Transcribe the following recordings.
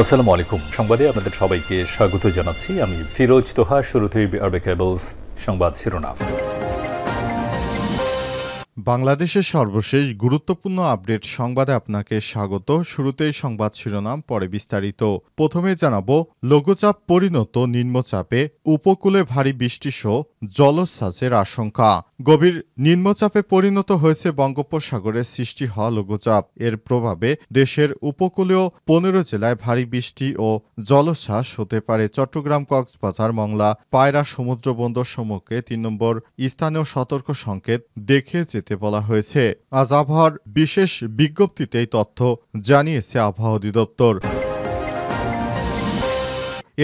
আসসালামু আলাইকুম। সংবাদে আপনাদের সবাইকে স্বাগত জানাচ্ছি। আমি ফিরোজ তোহা। শুরুতেই আরবে কেবলস সংবাদ শিরোনাম। বাংলাদেশের সর্বশেষ গুরুত্বপূর্ণ আপডেট সংবাদে আপনাকে স্বাগত। শুরুতেই সংবাদ শিরোনাম, পরে বিস্তারিত। প্রথমে জানাবো, লঘুচাপ পরিণত নিম্নচাপে উপকূলে ভারী বৃষ্টিসহ জলোচ্ছ্বাসের আশঙ্কা। গভীর নিম্নচাপে পরিণত হয়েছে বঙ্গোপসাগরে সৃষ্টি হওয়া লঘুচাপ। এর প্রভাবে দেশের উপকূলীয় 15 জেলায় ভারী বৃষ্টি ও জলোচ্ছ্বাস হতে পারে। চট্টগ্রাম, কক্সবাজার, মংলা, পায়রা সমুদ্র বন্দর সমূহকে 3 নম্বর স্থানীয় সতর্ক সংকেত দেখে যেতে বলা হয়েছে। আজ আবহাওয়ার বিশেষ বিজ্ঞপ্তিতে এই তথ্য জানিয়েছে আবহাওয়া অধিদপ্তর।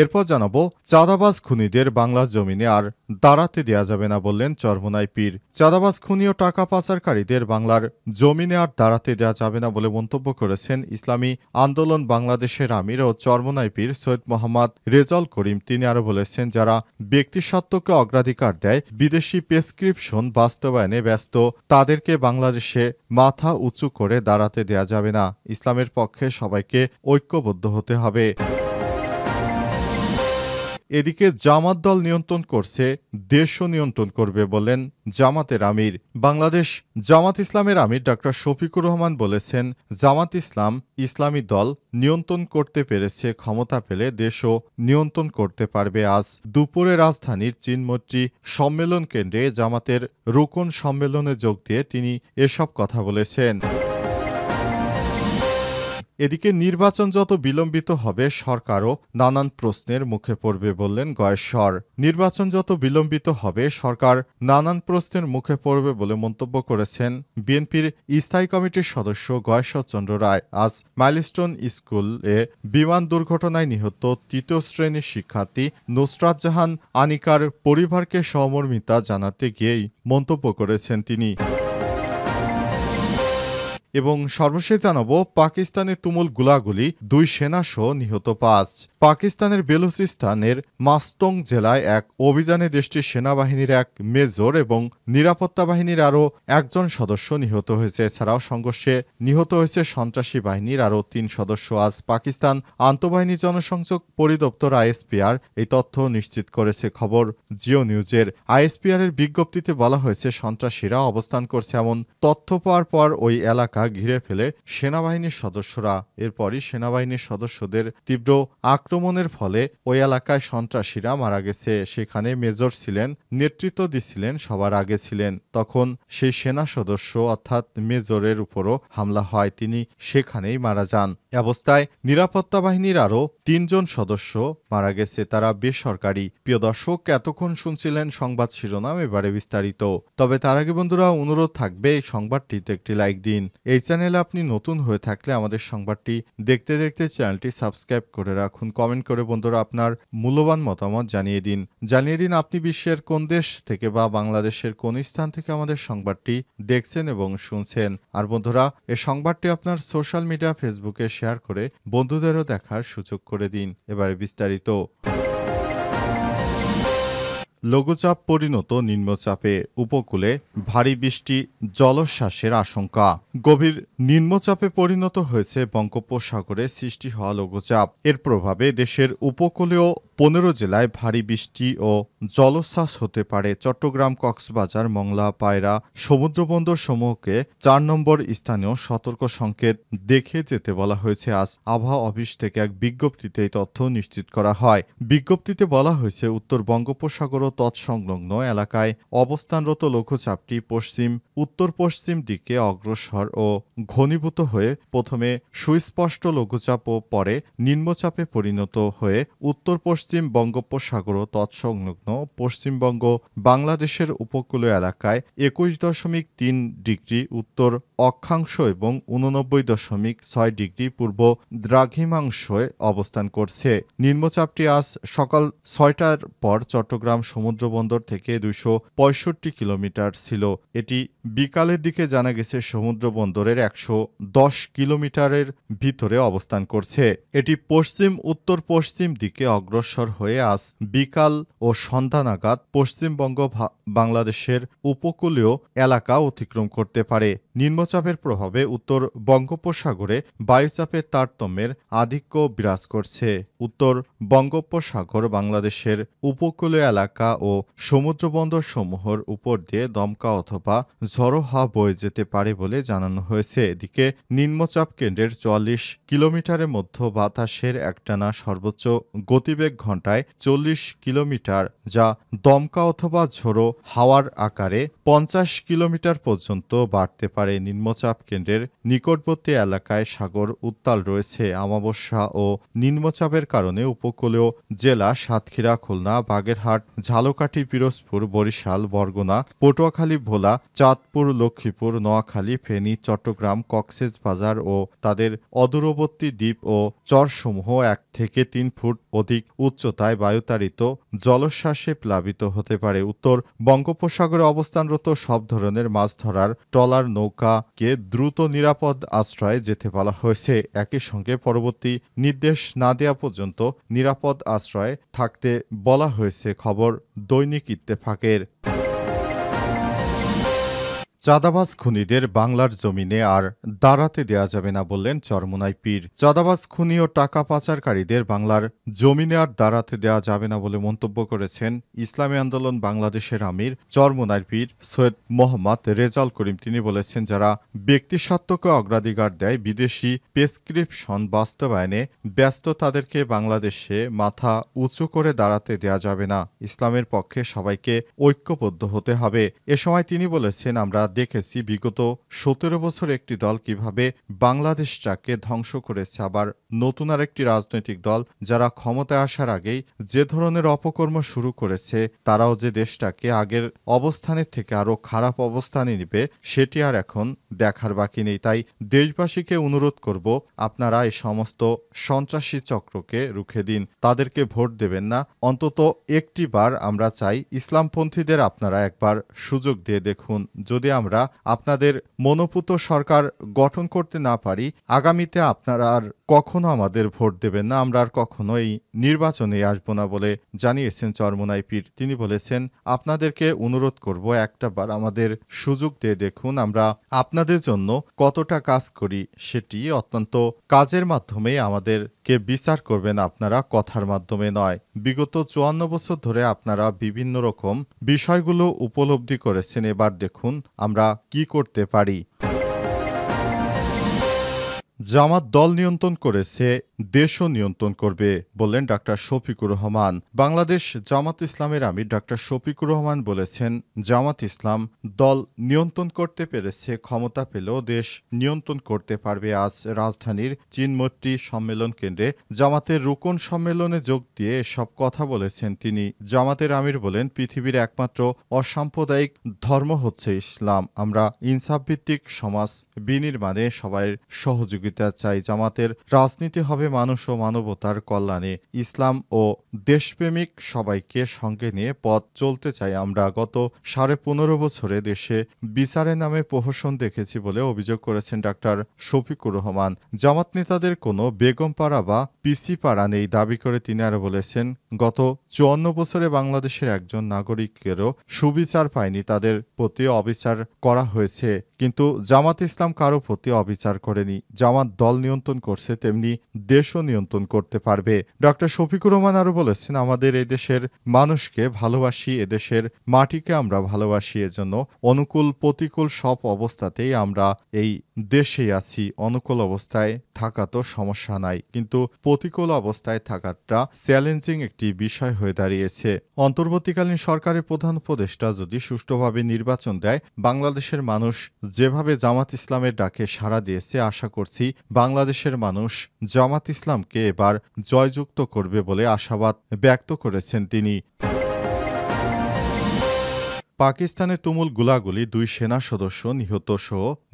এরপর জানাবো, চাঁদাবাজ খুনিদের বাংলা জমিনে আর দাঁড়াতে দেয়া যাবে না বললেন চরমোনাই পীর। চাঁদাবাজ খুনি ও টাকা পাচারকারীদের বাংলার জমিনে আর দাঁড়াতে দেওয়া যাবে না বলে মন্তব্য করেছেন ইসলামী আন্দোলন বাংলাদেশের আমির ও চরমোনাই পীর সৈয়দ মোহাম্মদ রেজাউল করিম। তিনি আরও বলেছেন, যারা ব্যক্তিস্বার্থকে অগ্রাধিকার দেয়, বিদেশি প্রেসক্রিপশন বাস্তবায়নে ব্যস্ত, তাদেরকে বাংলাদেশে মাথা উঁচু করে দাঁড়াতে দেয়া যাবে না। ইসলামের পক্ষে সবাইকে ঐক্যবদ্ধ হতে হবে। এদিকে জামাত দল নিয়ন্ত্রণ করছে, দেশও নিয়ন্ত্রণ করবে বলেন জামাতের আমির। বাংলাদেশ জামাত ইসলামের আমির ডক্টর শফিকুর রহমান বলেছেন, জামাত ইসলাম ইসলামী দল নিয়ন্ত্রণ করতে পেরেছে, ক্ষমতা পেলে দেশও নিয়ন্ত্রণ করতে পারবে। আজ দুপুরে রাজধানীর চীনমৈত্রী সম্মেলন কেন্দ্রে জামাতের রুকন সম্মেলনে যোগ দিয়ে তিনি এসব কথা বলেছেন। এদিকে নির্বাচন যত বিলম্বিত হবে, সরকারও নানান প্রশ্নের মুখে পড়বে বললেন গয়েশ্বর। নির্বাচন যত বিলম্বিত হবে, সরকার নানান প্রশ্নের মুখে পড়বে বলে মন্তব্য করেছেন বিএনপির স্থায়ী কমিটির সদস্য গয়েশ্বর চন্দ্র রায়। আজ মাইলস্টোন স্কুলে বিমান দুর্ঘটনায় নিহত 3য় শ্রেণীর শিক্ষার্থী নুসরাত জাহান আনিকার পরিবারকে সহমর্মিতা জানাতে গিয়েই মন্তব্য করেছেন তিনি। এবং সর্বশেষ জানাবো, পাকিস্তানের তুমুল গোলাগুলি, 2 সেনাসহ নিহত 5। পাকিস্তানের বেলুচিস্তানের মাস্তং জেলায় এক অভিযানে দেশটির সেনাবাহিনীর এক মেজর এবং নিরাপত্তা বাহিনীর আরও 1জন সদস্য নিহত হয়েছে। এছাড়াও সংঘর্ষে নিহত হয়েছে সন্ত্রাসী বাহিনীর আরও 3 সদস্য। আজ পাকিস্তান আন্তঃবাহিনী জনসংযোগ পরিদপ্তর আইএসপিআর এই তথ্য নিশ্চিত করেছে। খবর জিও নিউজের। আইএসপিআর এর বিজ্ঞপ্তিতে বলা হয়েছে, সন্ত্রাসীরা অবস্থান করছে এমন তথ্য পাওয়ার পর ওই এলাকা ঘিরে ফেলে সেনাবাহিনীর সদস্যরা। এরপরই সেনাবাহিনীর সদস্যদের তীব্র আক্রমণের ফলে ওই এলাকায় সন্ত্রাসীরা মারা গেছে। সেখানে মেজর ছিলেন, নেতৃত্ব দিছিলেন, সবার আগে ছিলেন। তখন সেই সেনা সদস্য অর্থাৎ মেজরের উপরও হামলা হয়, তিনি সেখানেই মারা যান। অবস্থায় নিরাপত্তা বাহিনীর আরও 3 জন সদস্য মারা গেছে, তারা বেসরকারি। প্রিয় দর্শক, এতক্ষণ শুনছিলেন সংবাদ শিরোনাম, এবারে বিস্তারিত। তবে তার আগে বন্ধুরা, অনুরোধ থাকবে এই সংবাদটিতে একটি লাইক দিন। এই চ্যানেলে আপনি নতুন হয়ে থাকলে আমাদের সংবাদটি দেখতে দেখতে চ্যানেলটি সাবস্ক্রাইব করে রাখুন। কমেন্ট করে বন্ধুরা আপনার মূল্যবান মতামত জানিয়ে দিন আপনি বিশ্বের কোন দেশ থেকে বা বাংলাদেশের কোন স্থান থেকে আমাদের সংবাদটি দেখছেন এবং শুনছেন। আর বন্ধুরা, এই সংবাদটি আপনার সোশ্যাল মিডিয়া ফেসবুকে শেয়ার করে বন্ধুদেরও দেখার সুযোগ করে দিন। এবারে বিস্তারিত। লঘুচাপ পরিণত নিম্নচাপে উপকূলে ভারী বৃষ্টি, জলোচ্ছ্বাসের আশঙ্কা। গভীর নিম্নচাপে পরিণত হয়েছে বঙ্গোপসাগরে সৃষ্টি হওয়া লঘুচাপ। এর প্রভাবে দেশের উপকূলীয় 15 জেলায় ভারী বৃষ্টি ও জলোচ্ছ্বাস হতে পারে। চট্টগ্রাম, কক্সবাজার, মংলা, পায়রা সমুদ্রবন্দর সমূহকে 4 নম্বর স্থানীয় সতর্ক সংকেত দেখে যেতে বলা হয়েছে। আজ আবহাওয়া অফিস থেকে এক বিজ্ঞপ্তিতে এই তথ্য নিশ্চিত করা হয়। বিজ্ঞপ্তিতে বলা হয়েছে, উত্তর বঙ্গোপসাগর ও তৎসংলগ্ন এলাকায় অবস্থানরত লঘুচাপটি উত্তর পশ্চিম দিকে অগ্রসর ও ঘনীভূত হয়ে প্রথমে সুস্পষ্ট লঘুচাপ ও পরে নিম্নচাপে পরিণত হয়ে উত্তর পশ্চিম বঙ্গোপসাগর ও তৎসংলগ্ন পশ্চিমবঙ্গ, বাংলাদেশের উপকূলীয় এলাকায় 21.3 ডিগ্রি উত্তর অক্ষাংশ এবং 89.6 ডিগ্রি পূর্ব দ্রাঘিমাংশে অবস্থান করছে। নিম্নচাপটি আজ সকাল 6টার পর চট্টগ্রাম সমুদ্রবন্দর থেকে 265 কিলোমিটার ছিল। এটি বিকালের দিকে জানা গেছে সমুদ্রবন্দরের 110 কিলোমিটারের ভিতরে অবস্থান করছে। এটি পশ্চিম উত্তর পশ্চিম দিকে অগ্রসর হয়ে আজ বিকাল ও সন্ধ্যা নাগাদ পশ্চিমবঙ্গ বাংলাদেশের উপকূলীয় এলাকা অতিক্রম করতে পারে। নিম্নচাপের প্রভাবে উত্তর বঙ্গোপসাগরে বায়ুচাপের তারতম্যের আধিক্য বিরাজ করছে। উত্তর বঙ্গোপসাগর বাংলাদেশের উপকূলীয় এলাকা ও সমুদ্রবন্দরসমূহের উপর দিয়ে দমকা অথবা ঝড়ো হাওয়া বয়ে যেতে পারে বলে জানানো হয়েছে। এদিকে নিম্নচাপ কেন্দ্রের ৪৪ কিলোমিটারের মধ্যে বাতাসের একটানা সর্বোচ্চ গতিবেগ ঘন্টায় ৪০ কিলোমিটার, যা দমকা অথবা ঝোড়ো হাওয়ার আকারে ৫০ কিলোমিটার পর্যন্ত বাড়তে পারে। নিম্নচাপ কেন্দ্রের নিকটবর্তী এলাকায় সাগর উত্তাল রয়েছে। অমাবস্যা ও নিম্নচাপের কারণে উপকূলীয় জেলা সাতক্ষীরা, খুলনা, বাগেরহাট, ঝালকাঠি, পিরোজপুর, বরিশাল, বরগুনা, পটুয়াখালী, ভোলা, চাঁদপুর, লক্ষ্মীপুর, নোয়াখালী, ফেনী, চট্টগ্রাম, কক্সবাজার ও তাদের অদূরবর্তী দ্বীপ ও চরসমূহ ১ থেকে ৩ ফুট অধিক উচ্চতায় বায়ুতাড়িত জলোচ্ছ্বাসে প্লাবিত হতে পারে। উত্তর বঙ্গোপসাগরে অবস্থানরত সব ধরনের মাছ ধরার ট্রলার, নৌকাকে দ্রুত নিরাপদ আশ্রয়ে যেতে বলা হয়েছে। একই সঙ্গে পরবর্তী নির্দেশ না দেওয়া পর্যন্ত নিরাপদ আশ্রয়ে থাকতে বলা হয়েছে। খবর দৈনিক ইত্তেফাকের। চাঁদাবাজ খুনিদের বাংলার জমিনে আর দাঁড়াতে দেয়া যাবে না বললেন চরমোনাই পীর। চাঁদাবাজ খুনি ও টাকা পাচারকারীদের বাংলার জমিনে আর দাঁড়াতে দেয়া যাবে না বলে মন্তব্য করেছেন ইসলামী আন্দোলন বাংলাদেশের আমির চরমোনাই পীর সৈয়দ মোহাম্মদ রেজাউল করিম। তিনি বলেছেন, যারা ব্যক্তিস্বার্থকে অগ্রাধিকার দেয়, বিদেশি প্রেসক্রিপশন বাস্তবায়নে ব্যস্ত, তাদেরকে বাংলাদেশে মাথা উঁচু করে দাঁড়াতে দেয়া যাবে না। ইসলামের পক্ষে সবাইকে ঐক্যবদ্ধ হতে হবে। এ সময় তিনি বলেছেন, আমরা দেখেছি বিগত ১৭ বছর একটি দল কিভাবে বাংলাদেশটাকে ধ্বংস করেছে, আবার নতুন আরেকটি রাজনৈতিক দল যারা ক্ষমতায় আসার আগেই যে ধরনের অপকর্ম শুরু করেছে, তারাও যে দেশটাকে আগের অবস্থানের থেকে আরও খারাপ অবস্থানে নিবে, সেটি আর এখন দেখার বাকি নেই। তাই দেশবাসীকে অনুরোধ করব, আপনারা এই সমস্ত সন্ত্রাসী চক্রকে রুখে দিন, তাদেরকে ভোট দেবেন না। অন্তত একটি বার আমরা চাই ইসলামপন্থীদের আপনারা একবার সুযোগ দিয়ে দেখুন। যদি আমরা আপনাদের মনোপুত সরকার গঠন করতে না পারি, আগামীতে আপনারা আর কখনো আমাদের ভোট দেবেন না, আমরা আর কখনো এই নির্বাচনে আসব না বলে জানিয়েছেন চরমোনাই পীর। তিনি বলেছেন, আপনাদেরকে অনুরোধ করব, একটা বার আমাদের সুযোগ দিয়ে দেখুন, আমরা আপনাদের জন্য কতটা কাজ করি, সেটি অত্যন্ত কাজের মাধ্যমে আমাদেরকে বিচার করবেন আপনারা, কথার মাধ্যমে নয়। বিগত ৫৪ বছর ধরে আপনারা বিভিন্ন রকম বিষয়গুলো উপলব্ধি করেছেন, এবার দেখুন আমরা কি করতে পারি। জামাত দল নিয়ন্ত্রণ করেছে, দেশও নিয়ন্ত্রণ করবে বললেন ডাক্তার শফিকুর রহমান। বাংলাদেশ জামাত ইসলামের আমির ডাক্তার শফিকুর রহমান বলেছেন, জামাত ইসলাম দল নিয়ন্ত্রণ করতে পেরেছে, ক্ষমতা পেলেও দেশ নিয়ন্ত্রণ করতে পারবে। আজ রাজধানীর চীনমৈত্রী সম্মেলন কেন্দ্রে জামাতের রুকন সম্মেলনে যোগ দিয়ে এসব কথা বলেছেন তিনি। জামাতের আমির বলেন, পৃথিবীর একমাত্র অসাম্প্রদায়িক ধর্ম হচ্ছে ইসলাম। আমরা ইনসাফভিত্তিক সমাজ বিনির্মাণে সবাই সহযোগিতা চাই। জামাতের রাজনীতি হবে মানুষ ও মানবতার কল্যাণে। ইসলাম ও দেশপ্রেমিক সবাইকে সঙ্গে নিয়ে পথ চলতে চাই। আমরা গত ১৫.৫ বছরে দেশে বিচারের নামে প্রহসন দেখেছি বলে অভিযোগ করেছেন ডাক্তার শফিকুর রহমান। জামাত নেতাদের কোনো বেগমপাড়া বা পিসিপাড়া নেই দাবি করে তিনি আরও বলেছেন, গত ৫৪ বছরে বাংলাদেশের একজন নাগরিকেরও সুবিচার পায়নি, তাদের প্রতি অবিচার করা হয়েছে, কিন্তু জামাত ইসলাম কারো প্রতি অবিচার করেনি। জামাত দল নিয়ন্ত্রণ করছে, তেমনি দেশও নিয়ন্ত্রণ করতে পারবে। ডক্টর শফিকুর রহমান আরও বলেছেন, আমাদের এদেশের মানুষকে ভালোবাসি, এদেশের মাটিকে আমরা ভালোবাসি, এজন্য অনুকূল প্রতিকূল সব অবস্থাতেই আমরা এই দেশেই আছি। অনুকূল অবস্থায় থাকা তো সমস্যা নাই, কিন্তু প্রতিকূল অবস্থায় থাকাটা চ্যালেঞ্জিং একটি বিষয় হয়ে দাঁড়িয়েছে। অন্তর্বর্তীকালীন সরকারের প্রধান উপদেষ্টা যদি সুষ্ঠুভাবে নির্বাচন দেয়, বাংলাদেশের মানুষ যেভাবে জামাত ইসলামের ডাকে সাড়া দিয়েছে, আশা করছি বাংলাদেশের মানুষ জামাত ইসলামকে এবার জয়যুক্ত করবে বলে আশাবাদ ব্যক্ত করেছেন তিনি। পাকিস্তানে তুমুল গোলাগুলি, ২ সেনা সদস্য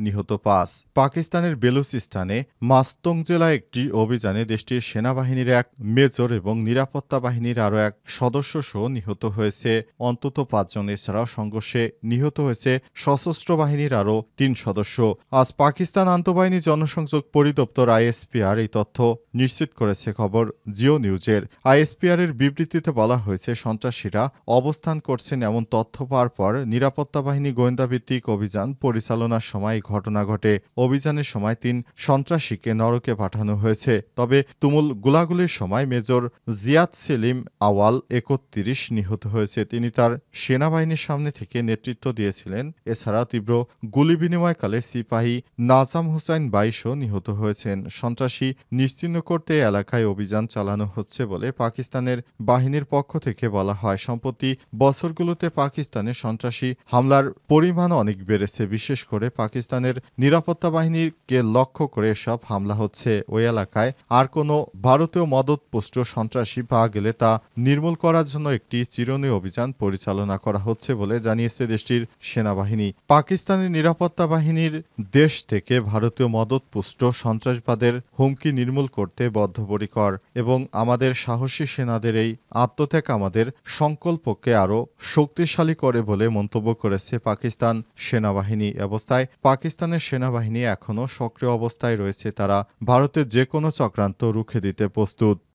নিহত ৫। পাকিস্তানের বেলুচিস্তানে মাস্তং জেলায় একটি অভিযানে দেশটির সেনাবাহিনীর এক মেজর এবং নিরাপত্তা বাহিনীর আরও এক সদস্য সহ নিহত হয়েছে অন্তত ৫ জন। এছাড়াও সংঘর্ষে নিহত হয়েছে সশস্ত্র বাহিনীর আরও ৩ সদস্য। আজ পাকিস্তান আন্তঃবাহিনী জনসংযোগ পরিদপ্তর আইএসপিআর এই তথ্য নিশ্চিত করেছে। খবর জিও নিউজের। আইএসপিআর এর বিবৃতিতে বলা হয়েছে, সন্ত্রাসীরা অবস্থান করছেন এমন তথ্য পাওয়ার পর নিরাপত্তা বাহিনী গোয়েন্দাভিত্তিক অভিযান পরিচালনার সময় এই ঘটনা ঘটে। অভিযানের সময় ৩ সন্ত্রাসীকে নরকে পাঠানো হয়েছে। তবে তুমুল গোলাগুলির সময় মেজর জিয়াদ সেলিম আওয়াল ৩১ নিহত হয়েছে। তিনি তার সেনাবাহিনীর সামনে থেকে নেতৃত্ব দিয়েছিলেন। এছাড়া তীব্র গুলি বিনিময়কালে সিপাহী নাজাম হুসাইন ২২ও নিহত হয়েছেন। সন্ত্রাসী নিশ্চিহ্ন করতে এলাকায় অভিযান চালানো হচ্ছে বলে পাকিস্তানের বাহিনীর পক্ষ থেকে বলা হয়। সম্প্রতি বছরগুলোতে পাকিস্তানে সন্ত্রাসী হামলার পরিমাণ অনেক বেড়েছে। বিশেষ করে পাকিস্তানের নিরাপত্তা বাহিনীকে লক্ষ্য করে এসব হামলা হচ্ছে। ওই এলাকায় আর কোনো ভারতীয় মদতপুষ্ট সন্ত্রাসী পাওয়া গেলে তা নির্মূল করার জন্য একটি চিরুনি অভিযান পরিচালনা করা হচ্ছে বলে জানিয়েছে দেশটির সেনাবাহিনী। পাকিস্তানের নিরাপত্তা বাহিনীর দেশ থেকে ভারতীয় মদতপুষ্ট সন্ত্রাসবাদের হুমকি নির্মূল করতে বদ্ধপরিকর এবং আমাদের সাহসী সেনাদের এই আত্মত্যাগ আমাদের সংকল্পকে আরও শক্তিশালী করে বলে মন্তব্য করেছে পাকিস্তান সেনাবাহিনী। অবস্থায় পাকিস্তানের সেনাবাহিনী এখনও সক্রিয় অবস্থায় রয়েছে। তারা ভারতের যে কোনো চক্রান্ত রুখে দিতে প্রস্তুত।